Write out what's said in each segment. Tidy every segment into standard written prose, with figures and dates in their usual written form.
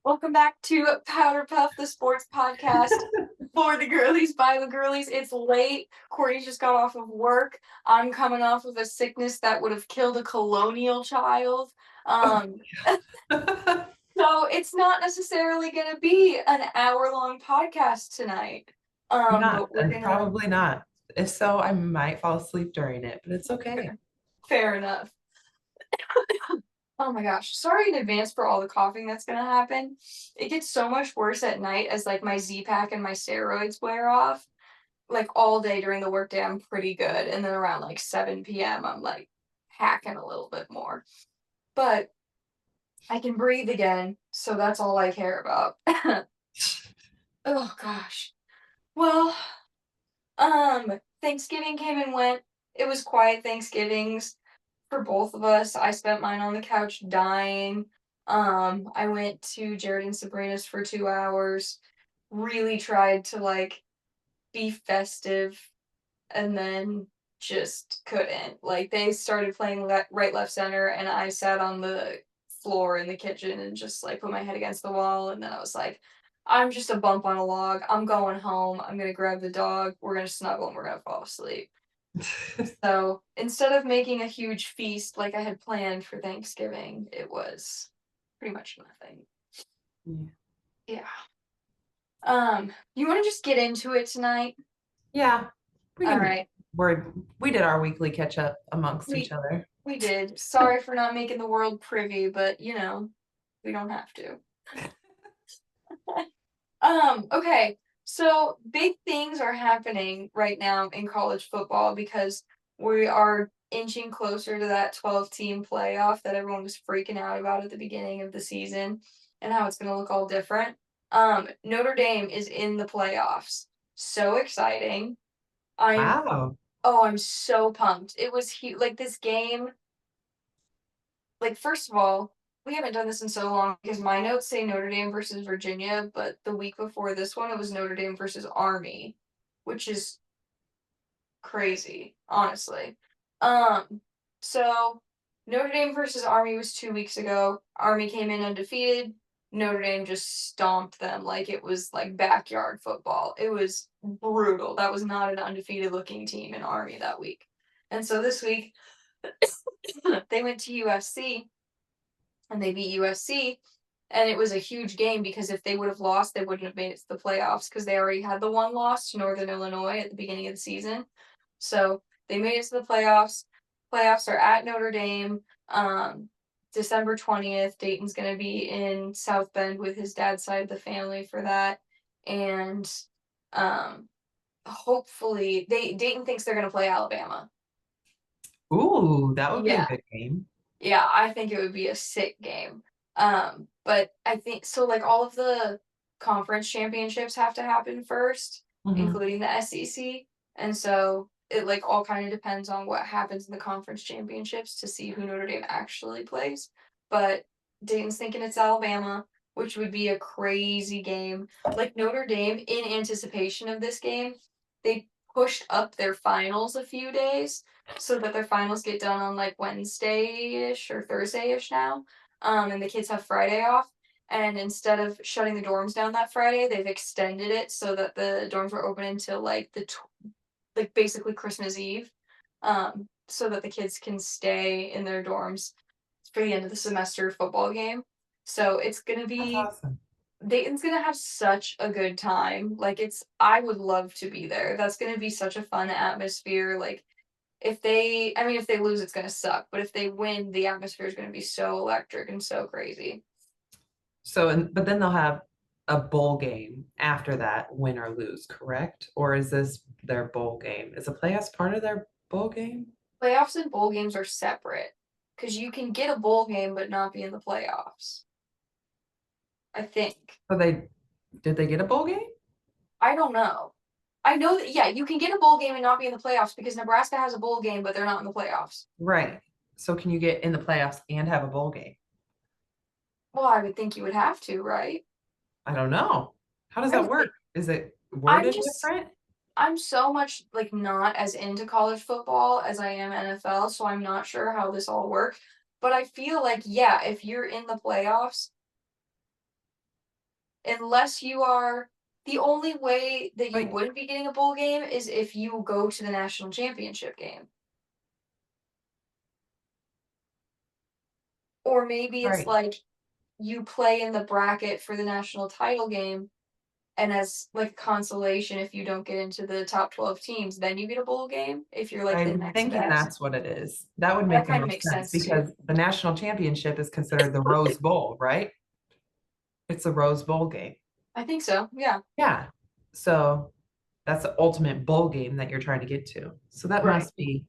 Welcome back to Powderpuff, the sports podcast for the girlies, by the girlies. It's late. Courtney just got off of work. I'm coming off of a sickness that would have killed a colonial child. Um, so it's not necessarily going to be an hour-long podcast tonight. Not, But we're and gonna. probably not. If so, I might fall asleep during it, but it's okay. Fair enough. Oh my gosh. Sorry in advance for all the coughing that's gonna happen. It gets so much worse at night as like my Z-Pack and my steroids wear off. Like all day during the workday, I'm pretty good. And then around like 7 p.m., I'm like hacking a little bit more. But I can breathe again, so that's all I care about. Oh gosh. Well, Thanksgiving came and went. It was quiet Thanksgivings for both of us. I spent mine on the couch dying. I went to Jared and Sabrina's for 2 hours. Really tried to like be festive and then just couldn't. Like they started playing right, left, center, and I sat on the floor in the kitchen and just like put my head against the wall. And then I was like, I'm just a bump on a log. I'm going home. I'm gonna grab the dog. We're gonna snuggle and we're gonna fall asleep. So instead of making a huge feast like I had planned for Thanksgiving, it was pretty much nothing. Yeah. Yeah. You want to just get into it tonight? Yeah, we All can. right. We did our weekly catch up amongst each We other. we did. Sorry for not making the world privy, but we don't have to. Okay. So big things are happening right now in college football because we are inching closer to that 12-team playoff that everyone was freaking out about at the beginning of the season and how it's going to look all different. Notre Dame is in the playoffs. So exciting. I'm Wow. Oh, I'm so pumped. It was like this game. Like, first of all, we haven't done this in so long because my notes say Notre Dame versus Virginia, but the week before this one, it was Notre Dame versus Army, which is crazy, honestly. Um, so Notre Dame versus Army was 2 weeks ago. Army came in undefeated. Notre Dame just stomped them like it was like backyard football. It was brutal. That was not an undefeated looking team in Army that week. And so this week, they went to USC and they beat USC. And it was a huge game because if they would have lost, they wouldn't have made it to the playoffs because they already had the one loss to Northern Illinois at the beginning of the season. So they made it to the playoffs. Playoffs are at Notre Dame. December 20th. Dayton's going to be in South Bend with his dad's side of the family for that. And hopefully, Dayton thinks they're going to play Alabama. Ooh, that would be a Yeah. good game. Yeah, I think it would be a sick game. But I think so like all of the conference championships have to happen first, Hmm. including the SEC. And so it like all kind of depends on what happens in the conference championships to see who Notre Dame actually plays. But Dayton's thinking it's Alabama, which would be a crazy game. Like Notre Dame, in anticipation of this game, they pushed up their finals a few days so that their finals get done on like Wednesday-ish or Thursday-ish now. And the kids have Friday off. And instead of shutting the dorms down that Friday, they've extended it so that the dorms are open until like like basically Christmas Eve. So that the kids can stay in their dorms for the end of the semester football game. So it's gonna That's be awesome. Dayton's gonna have such a good time. Like I would love to be there. That's gonna be such a fun atmosphere. Like if they lose, it's gonna suck. But if they win, the atmosphere is gonna be so electric and so crazy. But then they'll have a bowl game after that, win or lose, correct? Or is this their bowl game? Is the playoffs part of their bowl game? Playoffs and bowl games are separate because you can get a bowl game but not be in the playoffs. I think. So did they get a bowl game? I don't know. I know that yeah, you can get a bowl game and not be in the playoffs because Nebraska has a bowl game, but they're not in the playoffs. Right. So can you get in the playoffs and have a bowl game? Well, I would think you would have to, right? I don't know. How does I that would work? think Is it I'm worded just different? I'm so much like not as into college football as I am NFL, so I'm not sure how this all works. But I feel like, yeah, if you're in the playoffs, unless you are the only way that you But wouldn't be getting a bowl game is if you go to the national championship game. Or maybe it's right, like you play in the bracket for the national title game, and as like consolation, if you don't get into the top 12 teams, then you get a bowl game if you're like the I'm next thinking best. that's what it is. That would That make the kind of most makes sense sense too. because the national championship is considered the Rose Bowl, right? It's a Rose Bowl game. I think so. Yeah. Yeah. So that's the ultimate bowl game that you're trying to get to. So that Right. must be,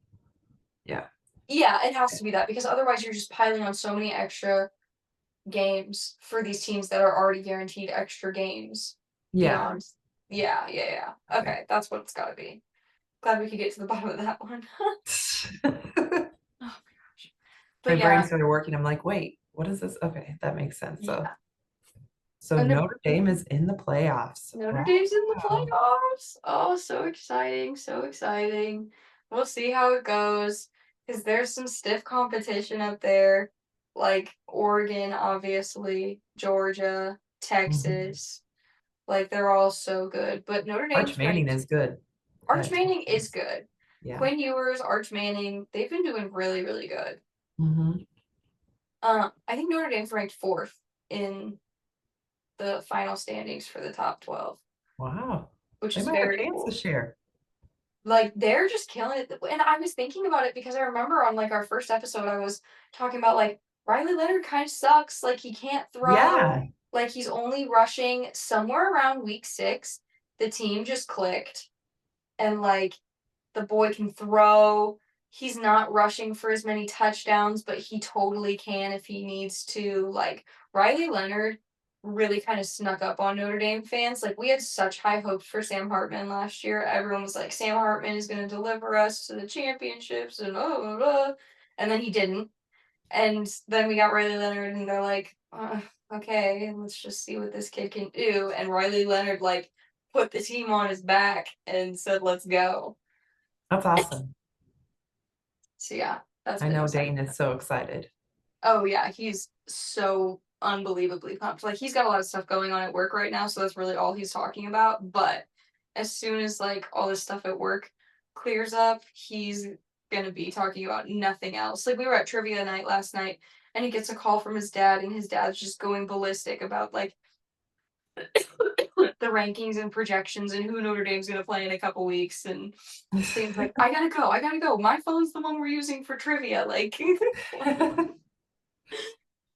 yeah. Yeah, it has to be that because otherwise you're just piling on so many extra games for these teams that are already guaranteed extra games Yeah. beyond. Yeah, yeah, yeah. Okay. Okay, that's what it's got to be. Glad we could get to the bottom of that one. Oh my gosh. My But brain yeah, started working. I'm like, wait, what is this? Okay, that makes sense. So, yeah. so And Notre Dame is in the playoffs. Notre Dame's in the Wow. playoffs. Oh, so exciting, so exciting. We'll see how it goes because there's some stiff competition up there, like Oregon, obviously, Georgia, Mhm. Texas. Like they're all so good. But Notre Arch Dame's Manning ranked. is good Arch at Manning is Texas. good. Yeah. Quinn Ewers, Arch Manning, they've been doing really, really good. Hmm. I think Notre Dame's ranked fourth in the final standings for the top 12, Wow. which They is might have a very chance cool. this year. Like they're just killing it. And I was thinking about it because I remember on like our first episode, I was talking about like Riley Leonard kind of sucks. Like he can't throw. Yeah. Like he's only rushing somewhere around week 6. The team just clicked, and like the boy can throw. He's not rushing for as many touchdowns, but he totally can if he needs to. Like Riley Leonard really kind of snuck up on Notre Dame fans. Like we had such high hopes for Sam Hartman last year. Everyone was like, Sam Hartman is going to deliver us to the championships and and then he didn't. And then we got Riley Leonard, and they're like, okay, let's just see what this kid can do. And Riley Leonard like put the team on his back and said, let's go. That's awesome. So yeah, that's I been know exciting. Dayton is so excited. Oh yeah, he's so unbelievably pumped. Like he's got a lot of stuff going on at work right now, so that's really all he's talking about. But as soon as like all this stuff at work clears up, he's gonna be talking about nothing else. Like we were at trivia night last night and he gets a call from his dad and his dad's just going ballistic about like the rankings and projections and who Notre Dame's gonna play in a couple weeks and things like I gotta go. My phone's the one we're using for trivia. Like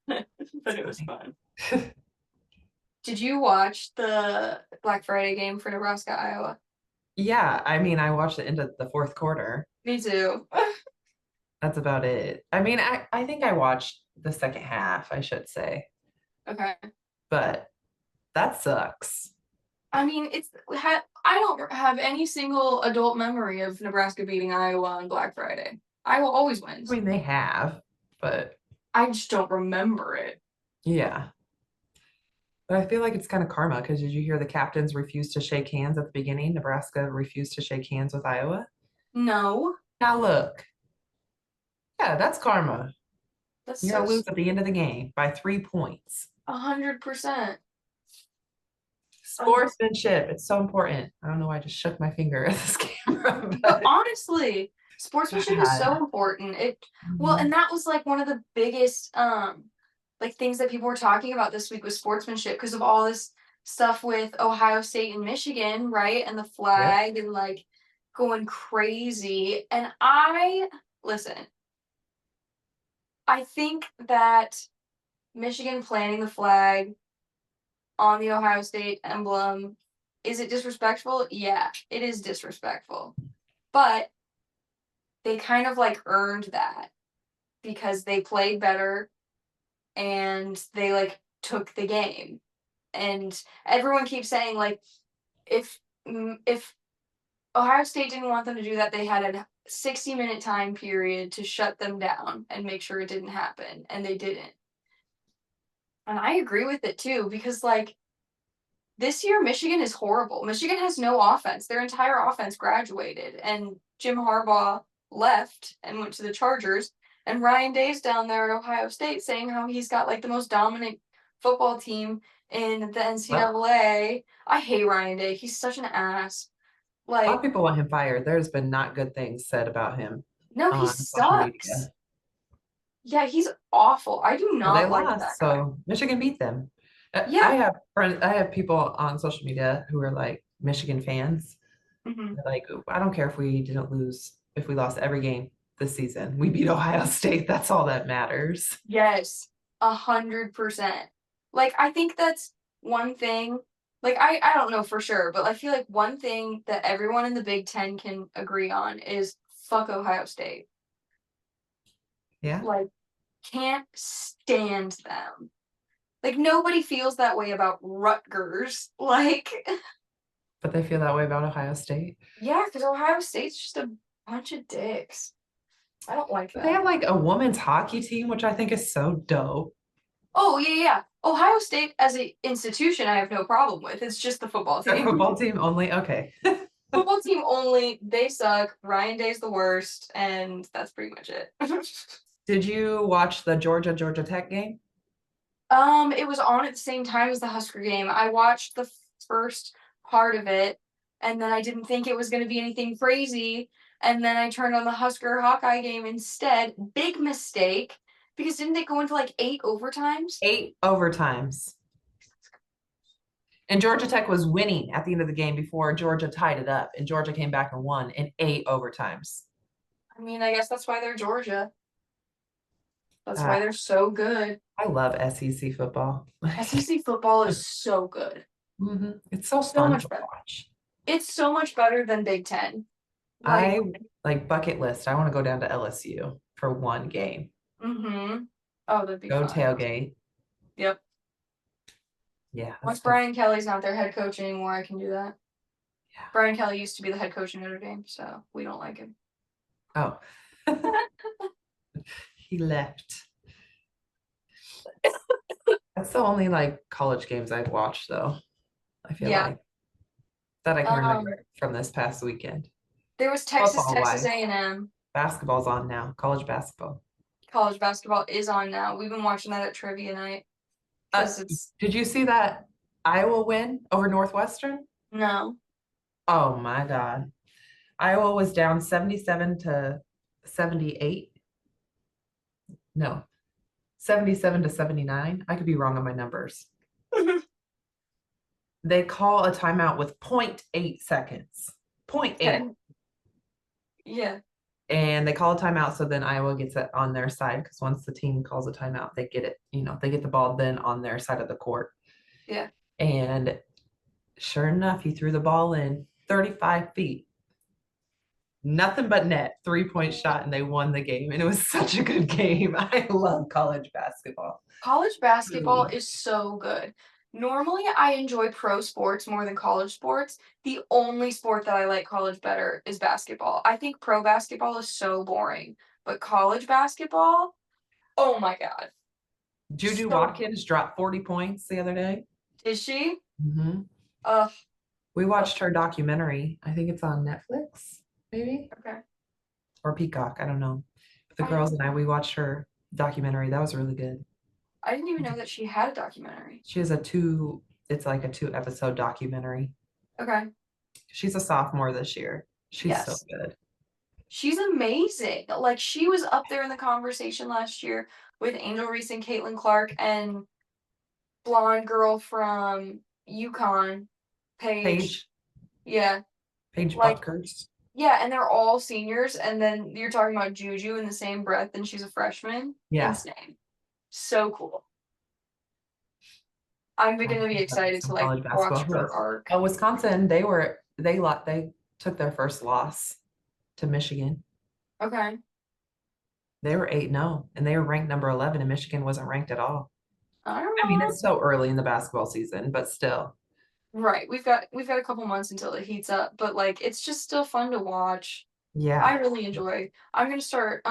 but it was fun. Did you watch the Black Friday game for Nebraska, Iowa? Yeah, I mean, I watched the end of the fourth quarter. Me too. That's about it. I mean, I think I watched the second half, I should say, Okay. but that sucks. I mean, I don't have any single adult memory of Nebraska beating Iowa on Black Friday. Iowa always I wins. mean, they have, but I just don't remember it. yeah. But I feel like it's kind of karma because did you hear the captains refused to shake hands at the beginning? Nebraska refused to shake hands with Iowa. No, Now look, yeah, that's karma. that's You're so gonna lose at the end of the game by 3 points. 100%. Like, Sportsmanship, it's so important. I don't know why I just shook my finger at this camera, but but honestly, sportsmanship is so God. important. Well, Mhm. and that was like one of the biggest like things that people were talking about this week was sportsmanship because of all this stuff with Ohio State and Michigan, right? And the Yep. flag and like going crazy. And I listen, I think that Michigan planting the flag on the Ohio State emblem, is it disrespectful? Yeah, it is disrespectful. But they kind of like earned that because they played better and they like took the game. And everyone keeps saying like if Ohio State didn't want them to do that, they had a 60-minute time period to shut them down and make sure it didn't happen, and they didn't. And I agree with it too because like this year Michigan is horrible. Michigan has no offense. Their entire offense graduated and Jim Harbaugh left and went to the Chargers, and Ryan Day's down there at Ohio State saying how he's got like the most dominant football team in the Well, NCAA. I hate Ryan Day. He's such an ass. a lot of Like, people want him fired. There's been not good things said about him no, he on social sucks. media. Yeah, he's awful. I do Well, they not like that lost, guy. so Michigan beat them. I Yeah. have friends, I have people on social media who are like Michigan fans. Hmm. They're like, I don't care if we didn't lose, if we lost every game this season. We beat Ohio State. That's all that matters. Yes, 100%. Like, I think that's one thing. Like, I don't know for sure, but I feel like one thing that everyone in the Big Ten can agree on is fuck Ohio State. Yeah, Like, can't stand them. Like, nobody feels that way about Rutgers. Like, but they feel that way about Ohio State. yeah, because Ohio State's just a bunch of dicks. I don't like But they them. have like a women's hockey team, which I think is so dope. Oh, yeah, yeah. Ohio State as an institution, I have no problem with. It's just the football Their team. football team only. Okay. Football team only, they suck. Ryan Day's the worst, and that's pretty much it. Did you watch the Georgia Tech game? It was on at the same time as the Husker game. I watched the first part of it, and then I didn't think it was going to be anything crazy, and then I turned on the Husker Hawkeye game instead. Big mistake, because didn't they go into like 8 overtimes? 8 overtimes. And Georgia Tech was winning at the end of the game before Georgia tied it up, and Georgia came back and won in 8 overtimes. I mean, I guess that's why they're Georgia. That's Uh, why they're so good. I love SEC football. SEC football is so good. It's so So fun much to better. watch. It's so much better than Big Ten. Like, I like bucket list. I want to go down to LSU for one game. mm-hmm. Oh, that'd be Go fun. tailgate. Yep. Yeah, Once that's dope. Brian Kelly's not their head coach anymore, I can do that. Yeah. Brian Kelly used to be the head coach in Notre Dame, so we don't like him. Oh, he left. That's the only like college games I've watched though. I feel Yeah. like that I can Um, remember from this past weekend. there was Football Texas wise, A&M. basketball's on now. College basketball. College basketball is on now. We've been watching that at trivia night Uh, because it's did you see that Iowa win over Northwestern? no. Oh my God. Iowa was down 77 to 78. No, 77 to 79. I could be wrong on my numbers. They call a timeout with zero point 0.8 seconds. zero point 0.8. Okay. Yeah. And they call a timeout, so then Iowa gets it on their side because once the team calls a timeout, they get it, they get the ball then on their side of the court. Yeah. And sure enough, he threw the ball in 35 feet. Nothing but net, 3-point shot, and they won the game. And it was such a good game. I love college basketball. College basketball Really. is so good. Normally, I enjoy pro sports more than college sports. The only sport that I like college better is basketball. I think pro basketball is so boring, but college basketball, oh my God. Juju So, Watkins dropped 40 points the other day. is she? hmm Ugh, We ugh, watched her documentary. I think it's on Netflix, maybe, okay. or Peacock. I don't know. But the I girls didn't, and I, we watched her documentary. That was really good. I didn't even know that she had a documentary. She has it's like a 2 episode documentary. Okay. She's a sophomore this year. She's so Yes. good. She's amazing. Like, she was up there in the conversation last year with Angel Reese and Caitlin Clark and blonde girl from UConn, Paige. Paige, Yeah, Paige like Buckers. yeah, and they're all seniors, and then you're talking about Juju in the same breath, and she's a freshman. Yeah. Insane. So cool. I'm gonna be excited to Some like college basketball. watch Who her else? arc. Wisconsin, they took their first loss to Michigan. Okay. They were 8-0 and they were ranked number 11 and Michigan wasn't ranked at all. I don't I mean, know. it's so early in the basketball season, but still. Right. We've got a couple months until it heats up, but like it's just still fun to watch. I Yeah. really enjoy. I'm gonna start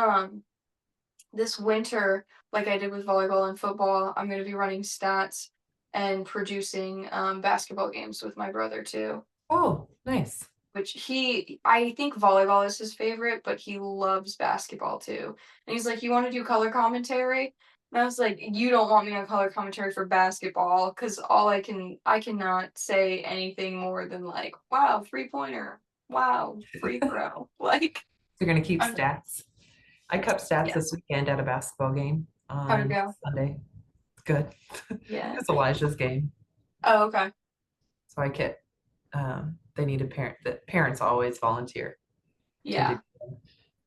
this winter, like I did with volleyball and football, I'm gonna be running stats and producing basketball games with my brother too. Oh, nice. Which I think volleyball is his favorite, but he loves basketball too. And he's like, "You want to do color commentary?" And I was like, you don't want me on color commentary for basketball because I cannot say anything more than like, wow, 3-pointer, wow, free throw. Like, They're gonna keep I'm, stats. I kept stats yeah, this weekend at a basketball game how'd it on go? Sunday. Good. Yeah. It's Elijah's game. Oh, okay. So I kept they needed the parents always volunteer to do. Yeah.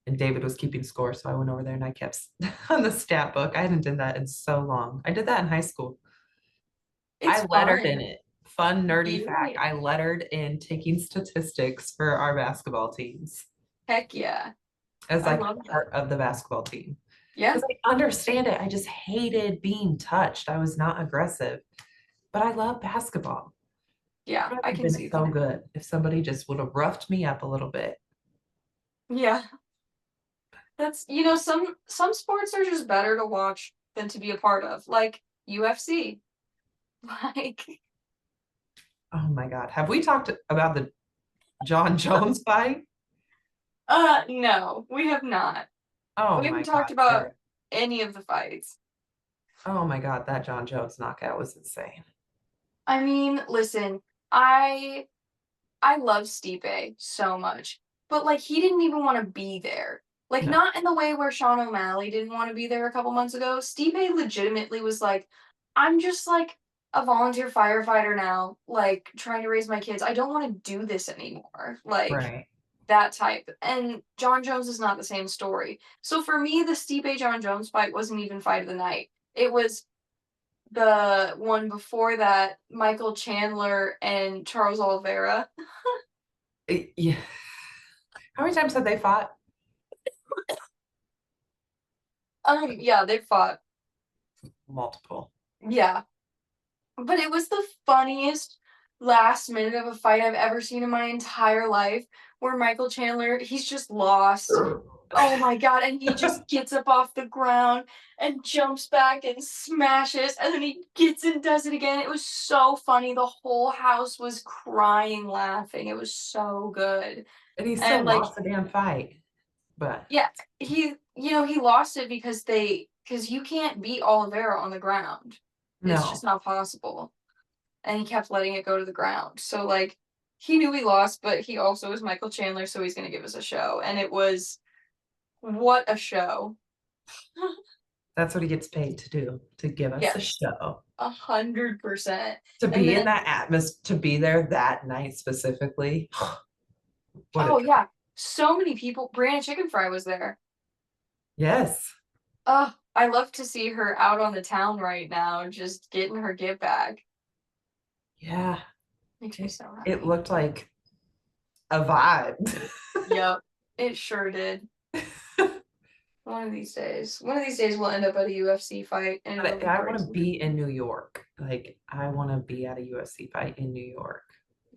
And David was keeping score, so I went over there and I kept on the stat book. I hadn't done that in so long. I did that in high school. It's I lettered in fun. it. Fun, nerdy fact. Yeah. I lettered in taking statistics for our basketball teams Heck yeah. as I like love that. part of the basketball team. Yeah. Because I understand it. I just hated being touched. I was not aggressive, but I love basketball. Yeah. It would I have can been see so that. good if somebody just would have roughed me up a little bit. Yeah. That's, some sports are just better to watch than to be a part of, like UFC. Like, Oh my God. Have we talked about the John Jones fight? no, we have not. Oh We my haven't talked God, about Sarah. any of the fights. Oh my God, that John Jones knockout was insane. I mean, listen, I I love Stipe so much, but like he didn't even want to be there. Like No, not in the way where Sean O'Malley didn't want to be there a couple months ago. Stipe legitimately was like, I'm just like a volunteer firefighter now, like trying to raise my kids. I don't want to do this anymore. Like right. that type. And John Jones is not the same story. So for me, the Stipe John Jones fight wasn't even fight of the night. It was the one before that, Michael Chandler and Charles Oliveira. Yeah. How many times have they fought? Yeah, they fought. Multiple. Yeah. But it was the funniest last minute of a fight I've ever seen in my entire life where Michael Chandler, he's just lost. Oh my god, and he just gets up off the ground and jumps back and smashes, and then he gets and does it again. It was so funny. The whole house was crying, laughing. It was so good. And he And still like, lost the damn fight. But yeah, he lost it because you can't beat Oliveira on the ground. It's just no. not possible. And he kept letting it go to the ground. So like he knew he lost, but he also is Michael Chandler, so he's gonna give us a show. And it was what a show. That's what he gets paid to do, to give us a Yes, show. 100%. To And be in then that atmosphere, to be there that night specifically. What a oh trip. yeah, so many people. Brianna Chicken Fry was there. Yes. Oh, I love to see her out on the town right now, just getting her get back. Yeah. Makes me It, so it happy. looked like a vibe. Yep, it sure did. One of these days we'll end up at a UFC fight and it'll But be I want to crazy. be in New York. Like, I want to be at a UFC fight in New York.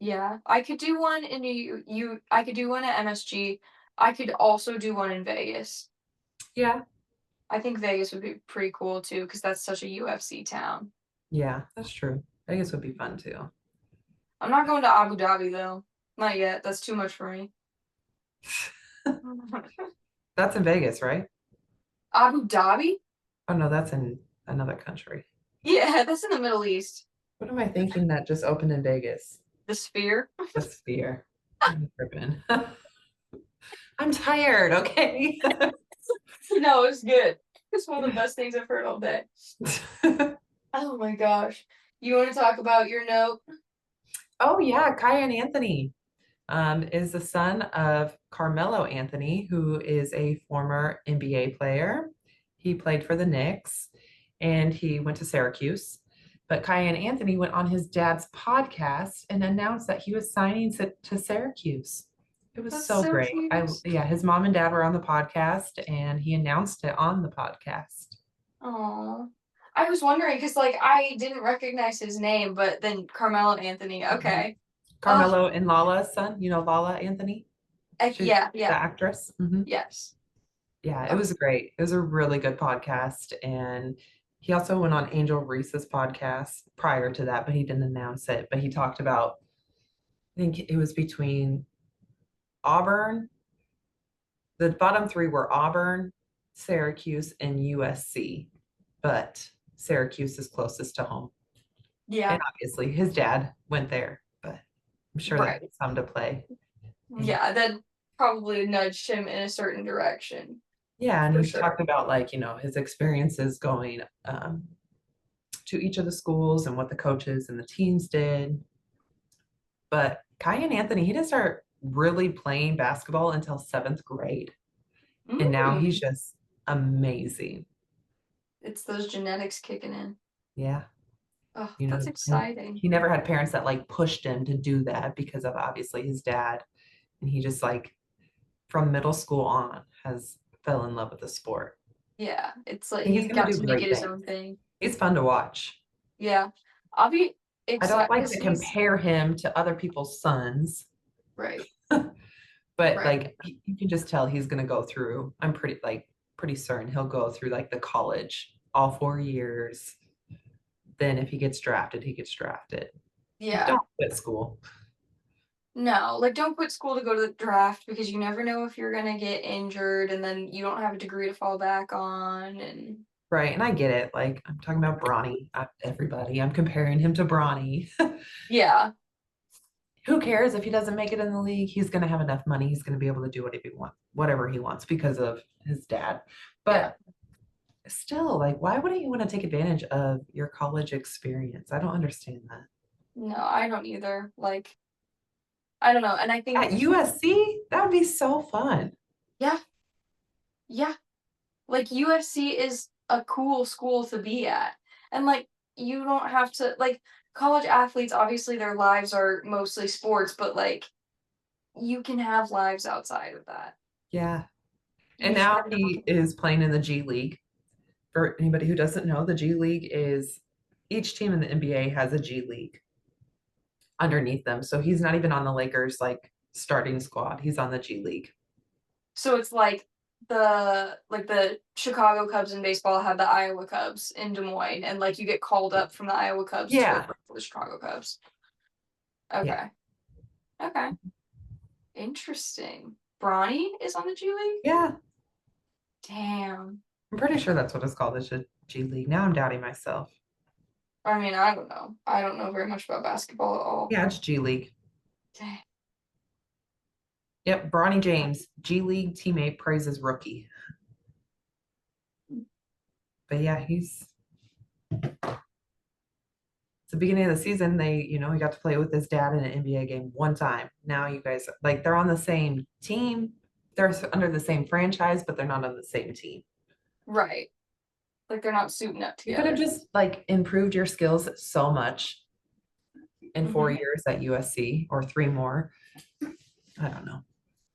Yeah, I could do one in I could do one at MSG. I could also do one in Vegas. Yeah. I think Vegas would be pretty cool too because that's such a UFC town. Yeah, that's true. I guess would be fun too. I'm not going to Abu Dhabi though. Not yet. That's too much for me. That's in Vegas, right? Abu Dhabi? Oh no, that's in another country. Yeah, that's in the Middle East. What am I thinking that just opened in Vegas? The Sphere. The Sphere. I'm tripping. I'm tired, okay? No, it's good. It's one of the best things I've heard all day. Oh my gosh. You want to talk about your note? Oh yeah, Kyan Anthony is the son of Carmelo Anthony, who is a former NBA player. He played for the Knicks and he went to Syracuse. But Kyan Anthony went on his dad's podcast and announced that he was signing to Syracuse. It was That's so so great. I cute. yeah, his mom and dad were on the podcast and he announced it on the podcast. Oh, I was wondering because like I didn't recognize his name, but then Carmelo Anthony. Mhm. Okay. Oh, Carmelo and Lala's son, you know Lala Anthony? She's yeah, the yeah, actress. Mhm. yes. Yeah, it Oh, was great. It was a really good podcast. And he also went on Angel Reese's podcast prior to that, but he didn't announce it. But he talked about, I think it was between Auburn. The bottom three were Auburn, Syracuse, and USC. but Syracuse is closest to home. Yeah. And obviously his dad went there, but I'm sure that Right. has come to play. And Yeah, that probably nudged him in a certain direction yeah, and for he's sure. talked about like, his experiences going to each of the schools and what the coaches and the teams did. But Kai and Anthony, he didn't start really playing basketball until seventh grade. And now he's Mm, just amazing. it's those genetics kicking in. Yeah. Oh, You that's know, and exciting. he never had parents that like pushed him to do that because of obviously his dad. And he just like from middle school on has fell in love with the sport. Yeah, it's like And he's he going to got do to make great it his things. own thing. He's fun to watch. Yeah, I'll be I don't excited like because to he's compare him to other people's sons, right, but right. like you can just tell he's going to go through. I'm pretty certain he'll go through like the college all 4 years. Then if he gets drafted, he gets drafted. Just Yeah, don't quit school. no, like don't quit school to go to the draft because you never know if you're gonna get injured and then you don't have a degree to fall back on. And Right. And I get it. Like I'm talking about Bronny, not everybody. I'm comparing him to Bronny. yeah, Who cares if he doesn't make it in the league? He's going to have enough money. He's going to be able to do whatever he wants because of his dad. yeah, But still, like, why wouldn't you want to take advantage of your college experience? I don't understand that. no, I don't either. Like I don't know, and I think At USC, that would be so fun. yeah, yeah, like USC is a cool school to be at, and like you don't have to like college athletes. Obviously, their lives are mostly sports, but like you can have lives outside of that. Yeah. And You just now gotta know. he is playing in the G League. For anybody who doesn't know, the G League is each team in the NBA has a G League underneath them. So he's not even on the Lakers like starting squad. He's on the G League. So it's like the Chicago Cubs in baseball have the Iowa Cubs in Des Moines, and like you get called up from the Iowa Cubs to go Yeah. play for the Chicago Cubs. Yeah. Okay, okay, interesting. Bronny is on the G League. Yeah. Damn. I'm pretty sure that's what it's called. It's a G League. Now I'm doubting myself. I mean, I don't know. I don't know very much about basketball at all. Yeah, it's G League. Dang. Yep, Bronny James, G League teammate praises rookie. But yeah, it's the beginning of the season. He got to play with his dad in an NBA game one time. Now you guys like they're on the same team. They're under the same franchise, but they're not on the same team. Right. Like they're not suiting up You could have together. just like improved your skills so much in four Hmm. years at USC or three more. I don't know.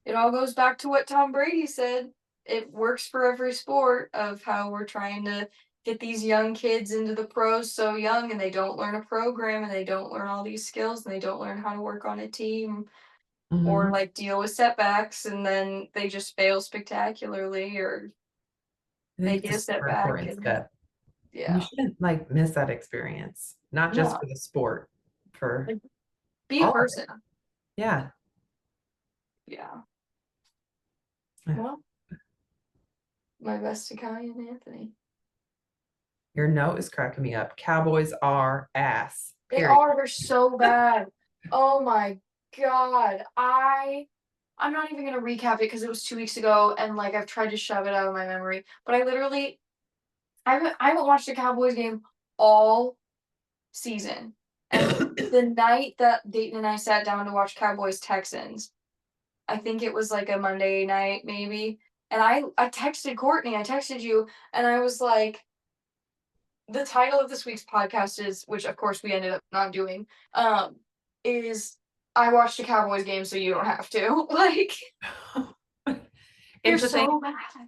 It all goes back to what Tom Brady said. It works for every sport of how we're trying to get these young kids into the pros so young and they don't learn a program and they don't learn all these skills and they don't learn how to work on a team or Mhm. like deal with setbacks and then they just fail spectacularly or I they think it's get a a super setback important and step. And you yeah. shouldn't like miss that experience, not just No. for the sport, for Like be a all of person. it. Yeah. Yeah. Yeah. Well, my best to Kai and Anthony. Your note is cracking me up. Cowboys are ass. They Period. are. They're so bad. Oh my god. I'm not even gonna recap it because it was 2 weeks ago, and like I've tried to shove it out of my memory. But I literally, I haven't watched a Cowboys game all season. And the night that Dayton and I sat down to watch Cowboys Texans, I think it was like a Monday night maybe. And I texted Courtney. I texted you, and I was like, the title of this week's podcast is, which of course we ended up not doing, is I watched a Cowboys game so you don't have to. Like they're Here's the thing. so bad.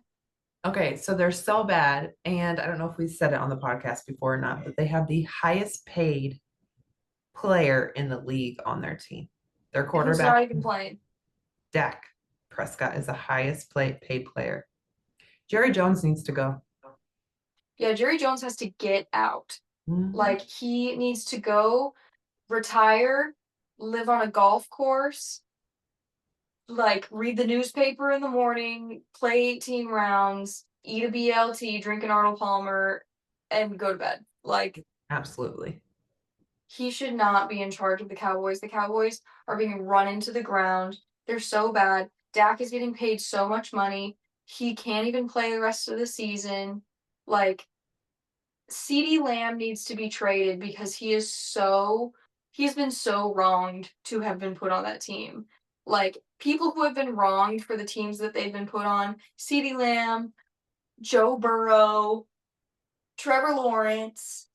Okay, so they're so bad, and I don't know if we said it on the podcast before or not, but they have the highest paid player in the league on their team. Their Who's quarterback, not even playing? Dak Prescott, is the highest paid player. Jerry Jones needs to go. Yeah, Jerry Jones has to get out. Mhm. Like he needs to go retire, live on a golf course, like read the newspaper in the morning, play 18 rounds, eat a BLT, drink an Arnold Palmer, and go to bed. Like, Absolutely. he should not be in charge of the Cowboys. The Cowboys are being run into the ground. They're so bad. Dak is getting paid so much money. He can't even play the rest of the season. Like, CeeDee Lamb needs to be traded because he's been so wronged to have been put on that team. Like, people who have been wronged for the teams that they've been put on, CeeDee Lamb, Joe Burrow, Trevor Lawrence,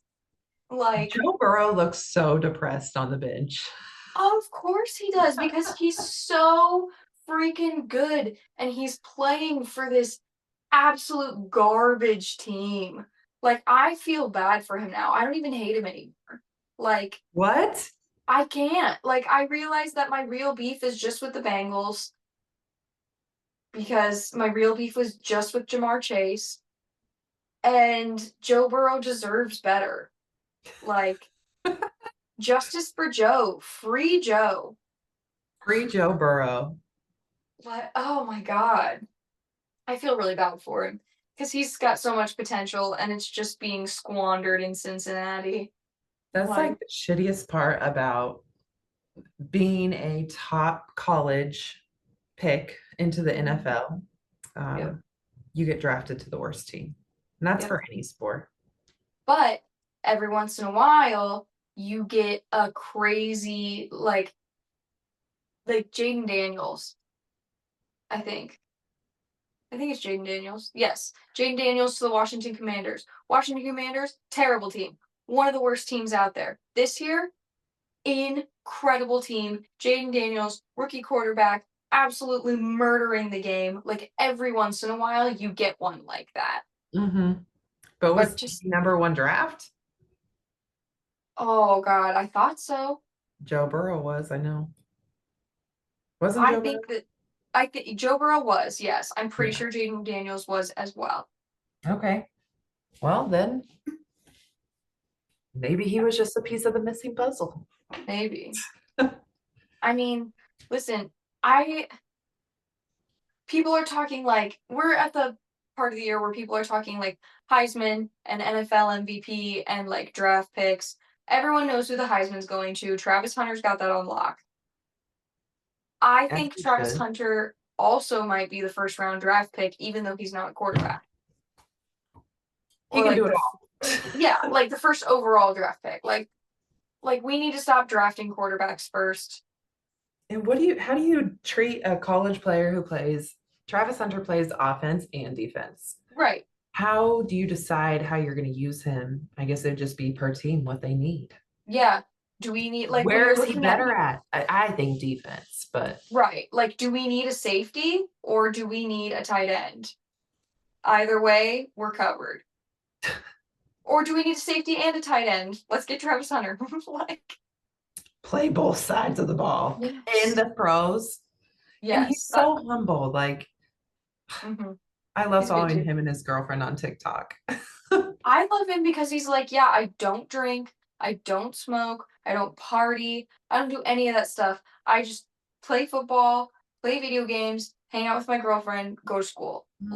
like, Joe Burrow looks so depressed on the bench. of course he does because he's so freaking good and he's playing for this absolute garbage team. Like, I feel bad for him now. I don't even hate him anymore. Like, What? I can't. Like, I realize that my real beef is just with the Bengals because my real beef was just with Jamar Chase, and Joe Burrow deserves better. Like, justice for Joe. Free Joe. Free Joe Burrow. What? Oh my God. I feel really bad for him because he's got so much potential and it's just being squandered in Cincinnati. That's Like, like the shittiest part about being a top college pick into the NFL. yep, You get drafted to the worst team. And that's yep. for any sport. But every once in a while, you get a crazy, like Jaden Daniels, I think. I think it's Jaden Daniels. Yes, Jaden Daniels to the Washington Commanders. Washington Commanders, terrible team. One of the worst teams out there. This year, incredible team. Jaden Daniels, rookie quarterback, absolutely murdering the game. Like, every once in a while, you get one like that. Mm-hmm. But But was just, he number one draft? oh God, I thought so. Joe Burrow was, I know. Wasn't I Joe Burrow? think that I think Joe Burrow was, yes. I'm pretty Yeah. sure Jaden Daniels was as well. Okay. Well, then maybe he was just a piece of the missing puzzle. Maybe. I mean, listen, I people are talking like we're at the part of the year where people are talking like Heisman and NFL MVP and like draft picks. Everyone knows who the Heisman's going to. Travis Hunter's got that on lock. I As think he Travis should. Hunter also might be the first round draft pick, even though he's not a quarterback. He Or can like do it all. yeah, like the first overall draft pick. Like we need to stop drafting quarterbacks first. And how do you treat a college player who plays, Travis Hunter plays offense and defense? Right. How do you decide how you're going to use him? I guess it'd just be per team what they need. Yeah. Do we need like when Where you're is he looking at better at? I think defense, but right, like do we need a safety or do we need a tight end? Either way, we're covered. Or do we need a safety and a tight end? Let's get Travis Hunter. Like, play both sides of the ball in yes. the pros. And he's Yes. so humble. Like, Mhm. I love He's good following too. him and his girlfriend on TikTok. I love him because he's like, yeah, I don't drink, I don't smoke, I don't party, I don't do any of that stuff. I just play football, play video games, hang out with my girlfriend, go to school. Mhm.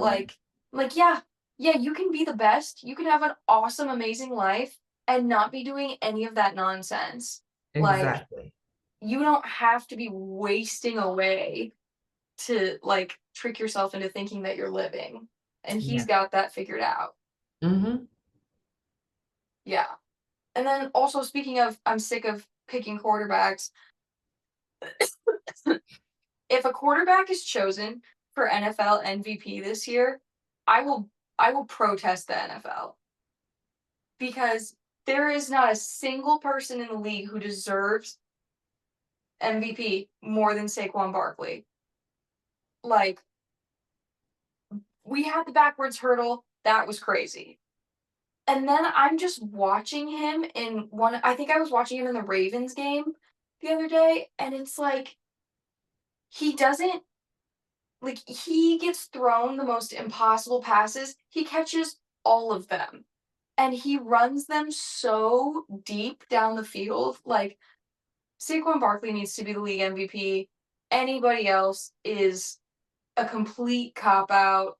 Like yeah, yeah, you can be the best. You can have an awesome, amazing life and not be doing any of that nonsense. Like, Exactly. you don't have to be wasting away to like trick yourself into thinking that you're living. And he's Yeah. got that figured out. Hmm. Yeah. And then also speaking of I'm sick of picking quarterbacks. If a quarterback is chosen for NFL MVP this year, I will I will protest the NFL because there is not a single person in the league who deserves MVP more than Saquon Barkley. Like, we had the backwards hurdle, that was crazy. And then I'm just watching him in one I think I was watching him in the Ravens game the other day, and it's like he doesn't like he gets thrown the most impossible passes. He catches all of them. And he runs them so deep down the field. Like, Saquon Barkley needs to be the league MVP. Anybody else is a complete cop out.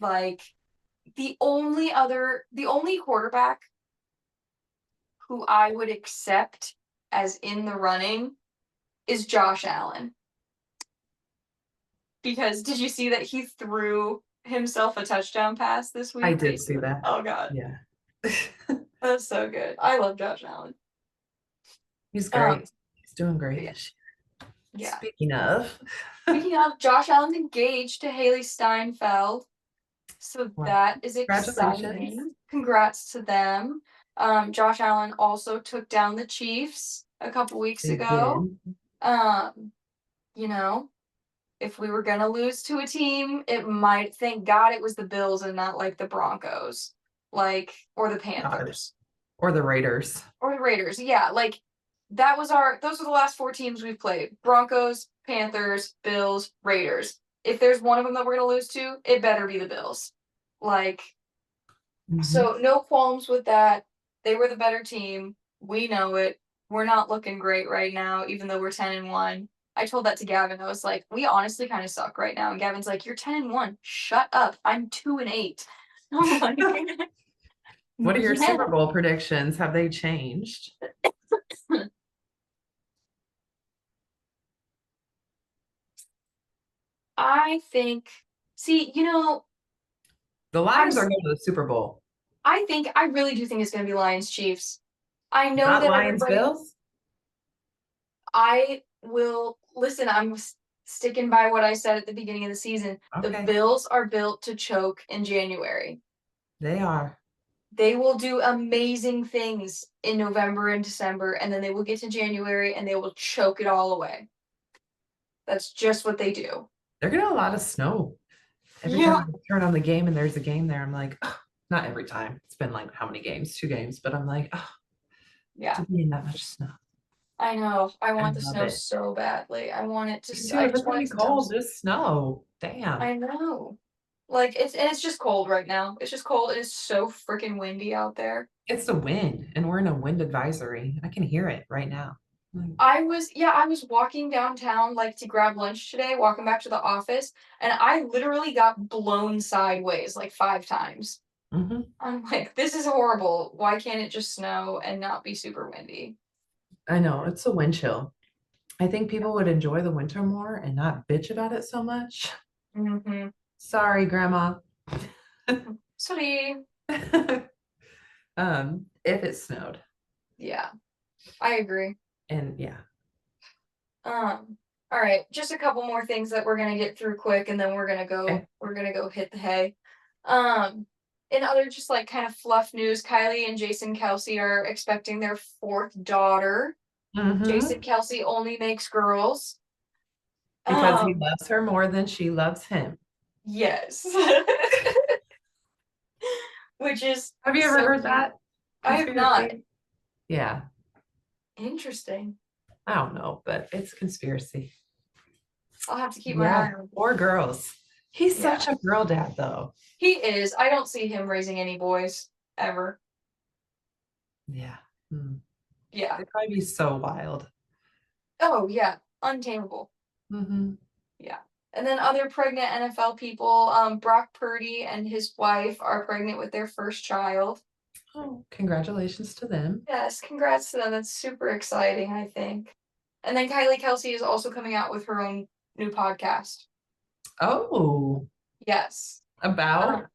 Like, The only quarterback who I would accept as in the running is Josh Allen. Because did you see that he threw himself a touchdown pass this I week? did see that. Oh god, Yeah. that's so good. I love Josh Allen. He's Um, great. He's doing great yeah, this year. yeah. Speaking of, Speaking of, Josh Allen's engaged to Haley Steinfeld, so well, that is congratulations. exciting. Congrats to them. Josh Allen also took down the Chiefs a couple weeks They ago. did. Um, you know, if we were gonna lose to a team, it might, thank God it was the Bills and not like the Broncos, like, or the God. Panthers Or the Raiders. or the Raiders. Yeah, like those are the last four teams we've played: Broncos, Panthers, Bills, Raiders. If there's one of them that we're gonna lose to, it better be the Bills. Like, Mhm. so no qualms with that. They were the better team. We know it. We're not looking great right now, even though we're 10-1. I told that to Gavin. I was like, we honestly kind of suck right now. And Gavin's like, you're 10-1. Shut up. I'm 2-8. I'm like, What are your yeah. Super Bowl predictions? Have they changed? I think, see, The I'm, Lions are going to the Super Bowl. I really do think it's going to be Lions Chiefs. I know Not that Lions everybody, Bills? I will listen. I'm sticking by what I said at the beginning of the season. The Okay. Bills are built to choke in January. They are. They will do amazing things in November and December, and then they will get to January and they will choke it all away. That's just what they do. They're getting a lot of snow. Every time Yeah. I turn on the game and there's a game there, I'm like, "Ugh." Not every time. It's been like how many games? 2 games, but I'm like, oh, to Yeah. be in that much snow. I know. I I want the love snow it. so badly. Me too. I If just it's gonna want be it to dump. cold, just snow. Damn. I know. Like it's just cold right now. It's just cold. It is so freaking windy out there. It's the wind, and we're in a wind advisory. I can hear it right now. Like, I was walking downtown like to grab lunch today, walking back to the office, and I literally got blown sideways like 5 times. mhm. I'm like, this is horrible. Why can't it just snow and not be super windy? I know it's a wind chill. I think people would enjoy the winter more and not bitch about it so much. Mm-hmm. Sorry, Grandma. Sorry. If it snowed. Yeah, I agree. And yeah. All right, just a couple more things that we're gonna get through quick, and then Okay. we're gonna go hit the hay. Um, in other just like kind of fluff news, Kylie and Jason Kelsey are expecting their fourth daughter. Hmm. Jason Kelsey only makes girls. Because he Um, loves her more than she loves him. yes. Which is Have you ever so heard cute. that I have not. conspiracy? Yeah. Interesting. I don't know, but it's a conspiracy. I'll have to keep my Yeah. eye on. Or girls. He's Yeah. such a girl dad, though. He is. I don't see him raising any boys ever. Yeah. Hmm. Yeah. It'd probably be so wild. Oh, yeah. Untamable. Hmm. Yeah. And then other pregnant NFL people, Brock Purdy and his wife are pregnant with their first child. Oh, congratulations to them. Yes, congrats to them. That's super exciting, I think. And then Kylie Kelsey is also coming out with her own new podcast. Oh, Yes. about?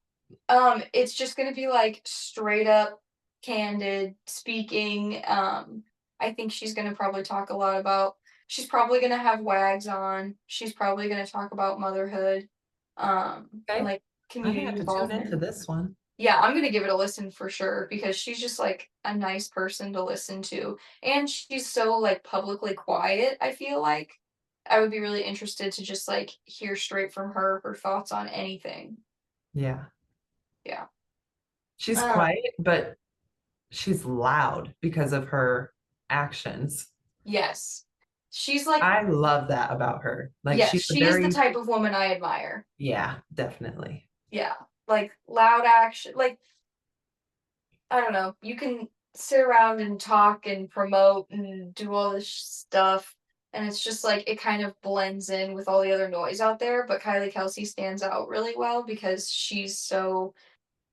Um, it's just gonna be like straight up candid speaking. I think she's gonna probably talk a lot about she's probably gonna have wags on. She's probably gonna talk about motherhood, and Okay. like I'm gonna community have to tune involvement. into this one. Yeah, I'm gonna give it a listen for sure because she's just like a nice person to listen to. And she's so like publicly quiet, I feel like. I would be really interested to just like hear straight from her her thoughts on anything. Yeah. Yeah. She's Um, quiet, but she's loud because of her actions. yes. She's like, I love that about her. Like yes, she's a she is the very, type of woman I admire. yeah, definitely. Yeah. Like loud action. Like, I don't know. You can sit around and talk and promote and do all this stuff. And it's just like it kind of blends in with all the other noise out there. But Kylie Kelsey stands out really well because she's so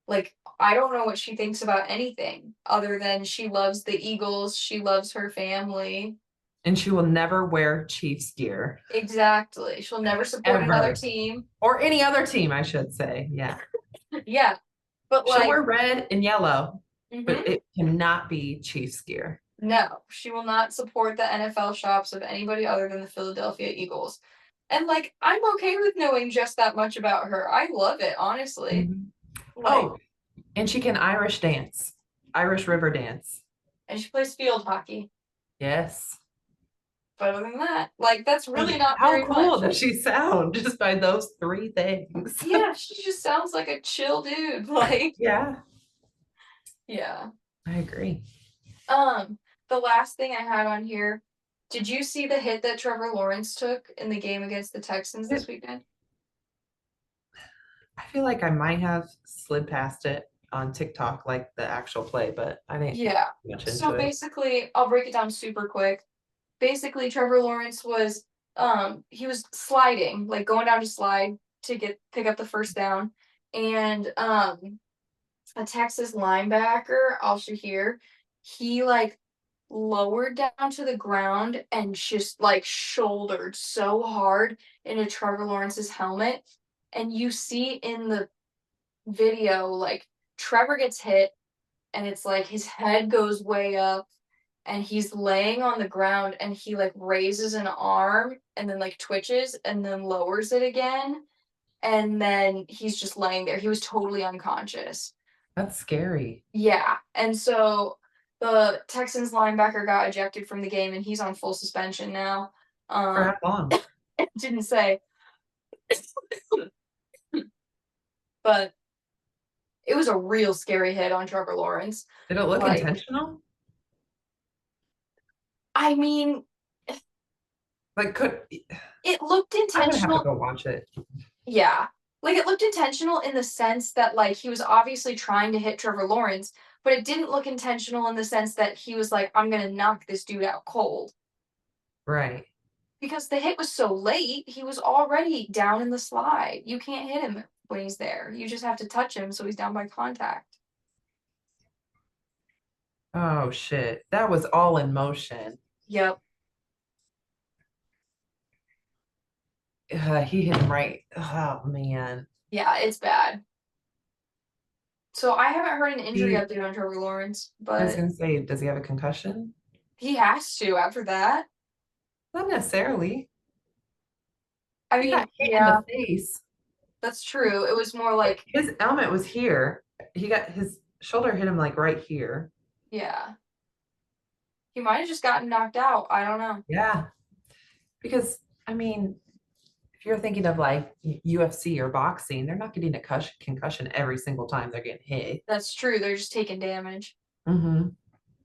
Like, I don't know what she thinks about anything other than she loves the Eagles, she loves her family. And she will never wear Chiefs gear Exactly. She'll never support another ever. team. Or any other team, I should say. Yeah. Yeah. But She'll like, wear red and yellow, but mhm. it cannot be Chiefs gear. No, she will not support the NFL shops of anybody other than the Philadelphia Eagles. And like, I'm okay with knowing just that much about her. I love it, honestly. Mhm. Like, Oh, and she can Irish dance, Irish river dance. and she plays field hockey. Yes. But other than that, like, that's really Like, not how very cool much. does she sound just by those three things? Yeah, she just sounds like a chill dude. Like, Yeah, yeah. I agree. Um, the last thing I had on here, did you see the hit that Trevor Lawrence took in the game against the Texans this weekend? I feel like I might have slid past it on TikTok, like the actual play, but I didn't Yeah. get much into So it. basically, I'll break it down super quick. Basically, Trevor Lawrence was he was sliding, like going down to slide to pick up the first down. And a Texas linebacker, Al Shahir, he like lowered down to the ground and just like shouldered so hard into Trevor Lawrence's helmet. And you see in the video, like Trevor gets hit and it's like his head goes way up and he's laying on the ground and he like raises an arm and then like twitches and then lowers it again. And then he's just laying there. He was totally unconscious. That's scary. Yeah. And so the Texans linebacker got ejected from the game and he's on full suspension now. For how Um, long? it didn't say, but it was a real scary hit on Trevor Lawrence. Did it look Like, intentional? I mean, Like, it looked I'm gonna have to intentional. go watch it. Yeah. Like it looked intentional in the sense that like he was obviously trying to hit Trevor Lawrence, but it didn't look intentional in the sense that he was like, I'm gonna knock this dude out cold. Right. Because the hit was so late, he was already down in the slide. You can't hit him when he's there. You just have to touch him so he's down by contact. Oh shit. That was all in motion. Yep. He hit him right. Oh man. Yeah, it's bad. So I haven't heard an injury He, update on Trevor Lawrence, I was but gonna say, does he have a concussion? he has to after that. Not necessarily. I He got mean, hit in yeah, the face. that's true. It was more like, His helmet was here. He got his shoulder hit him like right here. yeah, he might have just gotten knocked out. I don't know. Yeah. Because I mean, if you're thinking of like UFC or boxing, they're not getting a concussion every single time they're getting hit. That's true. They're just taking damage. Mm-hmm.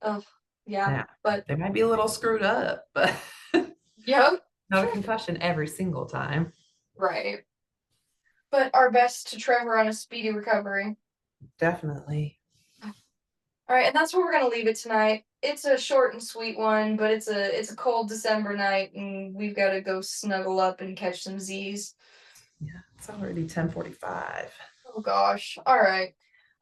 Oh, yeah. Yeah. But They might be a little screwed up, but yep. not a concussion every single time. Right. But our best to Trevor on a speedy recovery. Definitely. All right, and that's where we're gonna leave it tonight. It's a short and sweet one, but it's a cold December night, and we've got to go snuggle up and catch some Z's. Yeah, it's already 10:45. Oh gosh. All right.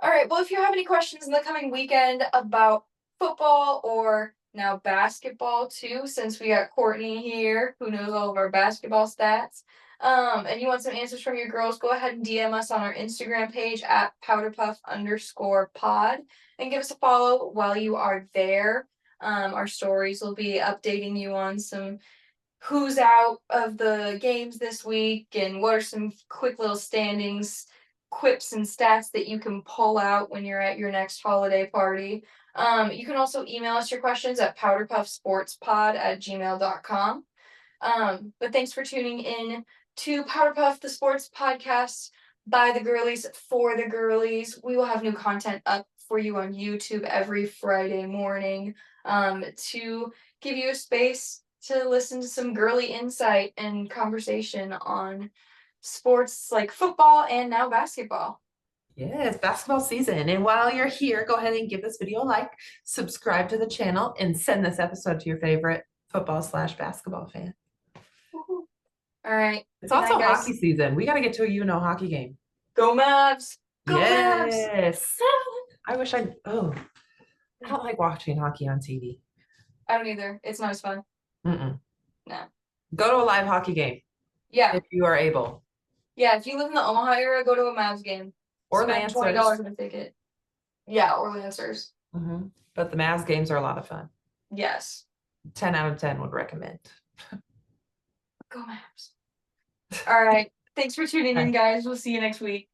All right. Well, if you have any questions in the coming weekend about football or now basketball too, since we got Courtney here, who knows all of our basketball stats, and you want some answers from your girls, go ahead and DM us on our Instagram page at powderpuff_pod and give us a follow while you are there. Our stories will be updating you on some who's out of the games this week and what are some quick little standings, quips, and stats that you can pull out when you're at your next holiday party. You can also email us your questions at powderpuffsportspod@gmail.com. But thanks for tuning in to Powderpuff, the sports podcast by the girlies for the girlies. We will have new content up for you on YouTube every Friday morning to give you a space to listen to some girly insight and conversation on sports like football and now basketball. Yes, basketball season. And while you're here, go ahead and give this video a like, subscribe to the channel, and send this episode to your favorite football/basketball fan. Woohoo. All right. It's Good night, also guys. hockey season. We got to get to a hockey game. Go Mavs. Go Mavs! Yes. I wish I don't like watching hockey on TV. I don't either. It's not as fun. Mm-mm. No. Go to a live hockey game Yeah. if you are able. Yeah, if you live in the Omaha area, go to a Mavs game. Or Spend Lancers. $20 on a ticket. Yeah, or Lancers. But the Mavs games are a lot of fun. Yes. 10 out of 10 would recommend. Go Mavs. All right. Thanks for tuning in, guys. We'll see you next week.